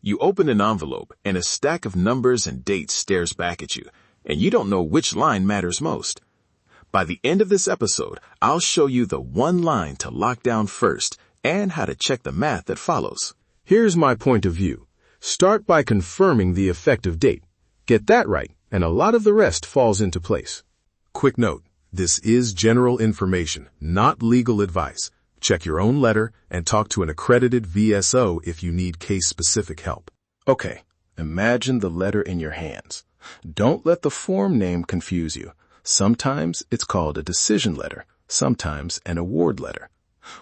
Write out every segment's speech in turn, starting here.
You open an envelope and a stack of numbers and dates stares back at you, and you don't know which line matters most. By the end of this episode, I'll show you the one line to lock down first and how to check the math that follows. Here's my point of view. Start by confirming the effective date. Get that right, and a lot of the rest falls into place. Quick note, this is general information, not legal advice. Check your own letter and talk to an accredited VSO if you need case-specific help. Okay, imagine the letter in your hands. Don't let the form name confuse you. Sometimes it's called a decision letter, sometimes an award letter.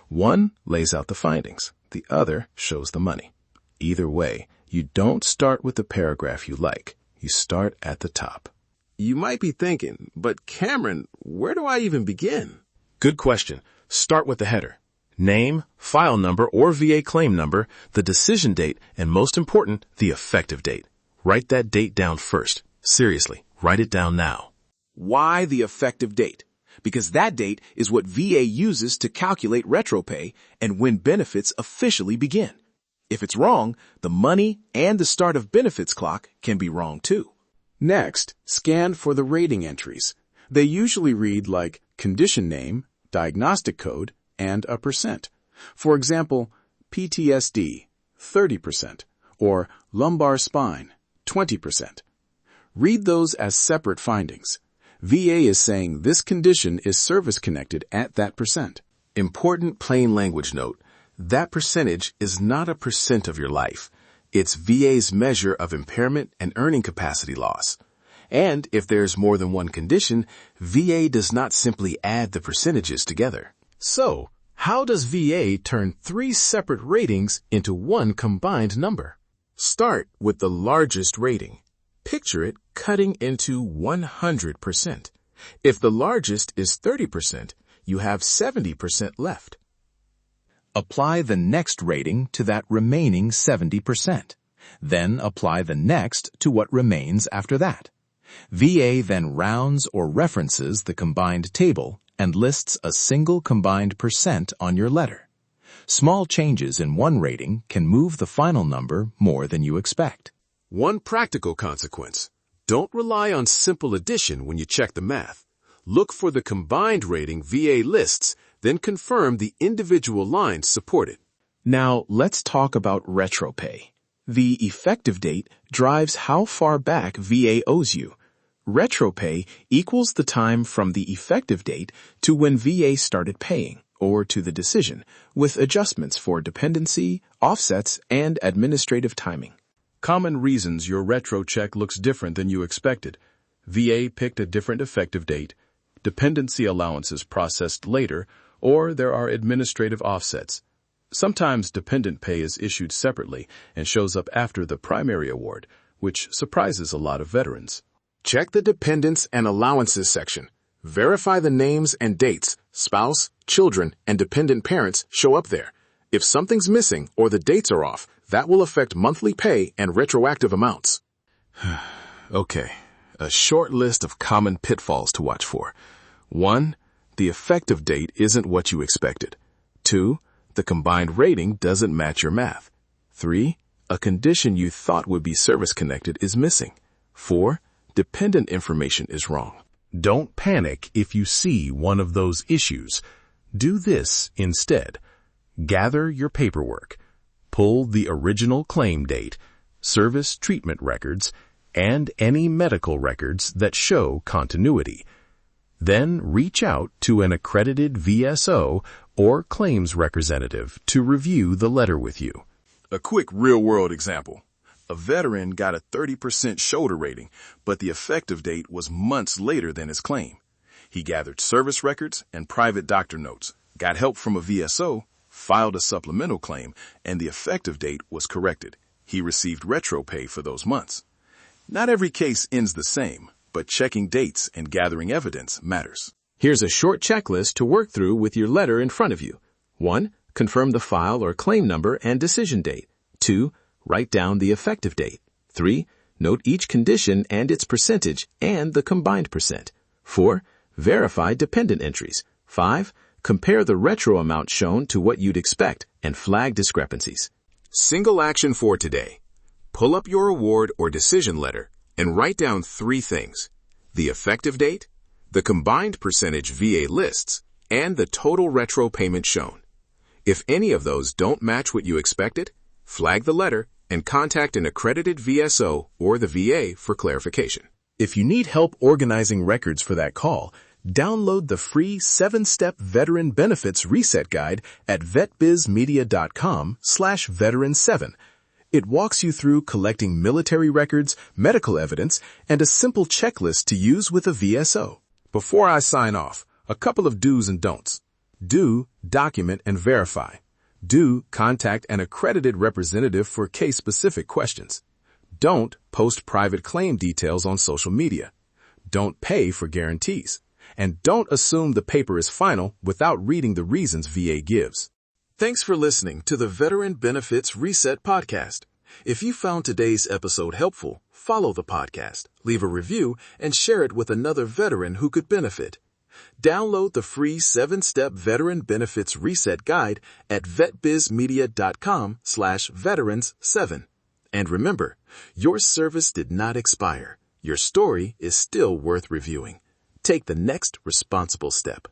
One lays out the findings, the other shows the money. Either way, you don't start with the paragraph you like. You start at the top. You might be thinking, but Cameron, where do I even begin? Good question. Start with the header. Name, file number or VA claim number, the decision date, and most important, the effective date. Write that date down first. Seriously, write it down now. Why the effective date? Because that date is what VA uses to calculate retro pay and when benefits officially begin. If it's wrong, the money and the start of benefits clock can be wrong too. Next, scan for the rating entries. They usually read like condition name, diagnostic code, and a percent. For example, PTSD, 30%, or lumbar spine, 20%. Read those as separate findings. VA is saying this condition is service-connected at that percent. Important plain language note. That percentage is not a percent of your life. It's VA's measure of impairment and earning capacity loss. And if there's more than one condition, VA does not simply add the percentages together. So, how does VA turn 3 separate ratings into one combined number? Start with the largest rating. Picture it cutting into 100%. If the largest is 30%, you have 70% left. Apply the next rating to that remaining 70%. Then apply the next to what remains after that. VA then rounds or references the combined table and lists a single combined percent on your letter. Small changes in one rating can move the final number more than you expect. One practical consequence. Don't rely on simple addition when you check the math. Look for the combined rating VA lists, then confirm the individual lines support it. Now, let's talk about retro pay. The effective date drives how far back VA owes you. Retro pay equals the time from the effective date to when VA started paying, or to the decision, with adjustments for dependency, offsets, and administrative timing. Common reasons your retro check looks different than you expected. VA picked a different effective date, dependency allowances processed later, or there are administrative offsets. Sometimes dependent pay is issued separately and shows up after the primary award, which surprises a lot of veterans. Check the dependents and allowances section. Verify the names and dates, spouse, children, and dependent parents show up there. If something's missing or the dates are off, that will affect monthly pay and retroactive amounts. Okay, a short list of common pitfalls to watch for. 1. The effective date isn't what you expected. 2. The combined rating doesn't match your math. 3. A condition you thought would be service-connected is missing. 4. Dependent information is wrong. Don't panic if you see one of those issues. Do this instead. Gather your paperwork. Pull the original claim date, service treatment records, and any medical records that show continuity. Then reach out to an accredited VSO or claims representative to review the letter with you. A quick real-world example. A veteran got a 30% shoulder rating, but the effective date was months later than his claim. He gathered service records and private doctor notes, got help from a VSO, filed a supplemental claim, and the effective date was corrected. He received retro pay for those months. Not every case ends the same, but checking dates and gathering evidence matters. Here's a short checklist to work through with your letter in front of you. 1. Confirm the file or claim number and decision date. 2. Write down the effective date. 3. Note each condition and its percentage and the combined percent. 4. Verify dependent entries. 5. Compare the retro amount shown to what you'd expect and flag discrepancies. Single action for today. Pull up your award or decision letter and write down 3 things: the effective date, the combined percentage VA lists, and the total retro payment shown. If any of those don't match what you expected, flag the letter and contact an accredited VSO or the VA for clarification. If you need help organizing records for that call, download the free 7-Step Veteran Benefits Reset Guide at vetbizmedia.com/veteran7. It walks you through collecting military records, medical evidence, and a simple checklist to use with a VSO. Before I sign off, a couple of do's and don'ts. Do, document and verify. Do, contact an accredited representative for case-specific questions. Don't post private claim details on social media. Don't pay for guarantees. And don't assume the paper is final without reading the reasons VA gives. Thanks for listening to the Veteran Benefits Reset Podcast. If you found today's episode helpful, follow the podcast, leave a review, and share it with another veteran who could benefit. Download the free 7-Step Veteran Benefits Reset Guide at vetbizmedia.com/veterans7. And remember, your service did not expire. Your story is still worth reviewing. Take the next responsible step.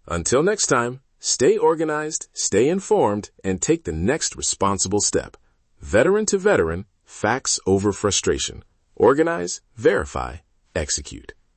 Until next time, stay organized, stay informed, and take the next responsible step. Veteran to veteran, facts over frustration. Organize, verify, execute.